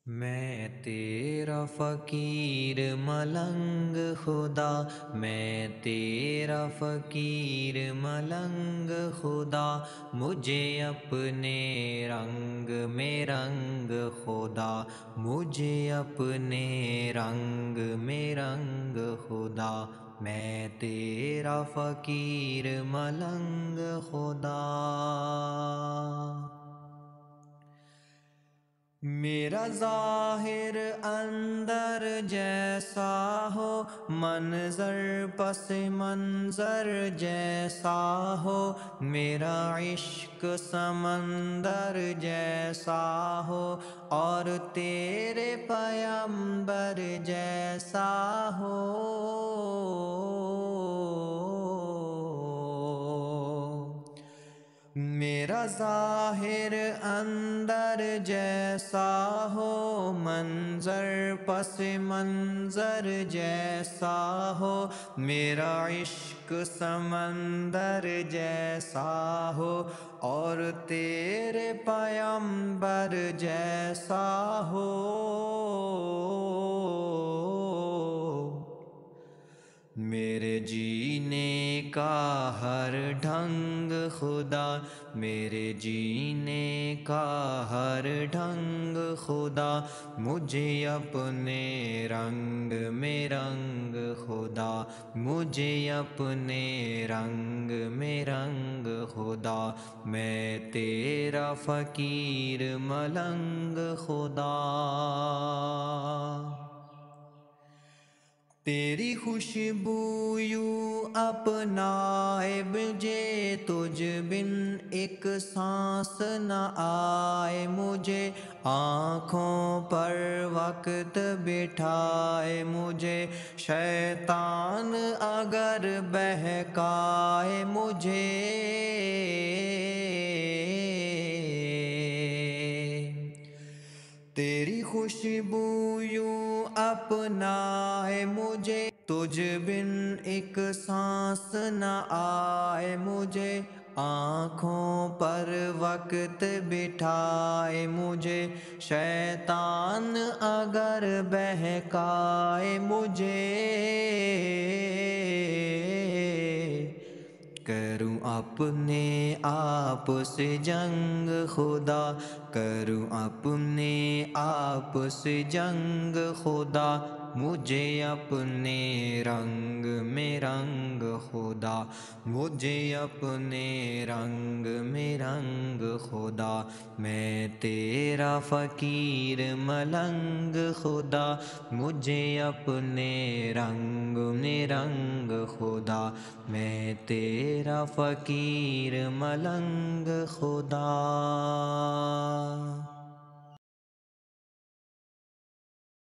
میں تیرا فقیر ملنگ خدا، میں تیرا فقیر ملنگ خدا، مجھے اپنے رنگ میں رنگ خدا، مجھے اپنے رنگ میں رنگ خدا، میں تیرا فقیر ملنگ خدا۔ میرا ظاہر اندر جیسا ہو، منظر پس منظر جیسا ہو، میرا عشق سمندر جیسا ہو، اور تیرے پیمبر جیسا ہو۔ میرا ظاہر اندر جیسا ہو، منظر پس منظر جیسا ہو، میرا عشق سمندر جیسا ہو، اور تیرے پیمبر جیسا ہو۔ میرے جینے کا ہر ڈھنگ خدا، میرے جینے کا ہر ڈھنگ خدا، مجھے اپنے رنگ میں رنگ خدا، مجھے اپنے رنگ میں رنگ خدا، میں تیرا فقیر ملنگ خدا۔ تیری خوشبو یوں اپنائے مجھے، تجھ بن ایک سانس نہ آئے مجھے، آنکھوں پر وقت بٹھائے مجھے، شیطان اگر بہکائے مجھے، تیری خوشبو یوں اپنائے مجھے، تجھ بن ایک سانس نہ آئے مجھے، آنکھوں پر وقت بٹھائے مجھے، شیطان اگر بہکائے مجھے، کروں اپنے آپ سے جنگ خدا، کروں اپنے آپ سے جنگ خدا، مجھے اپنے رنگ میں رنگ خدا، مجھے اپنے رنگ میں رنگ خدا، میں تیرا فقیر ملنگ خدا، مجھے اپنے رنگ میں رنگ خدا، میں تیرا فقیر ملنگ خدا۔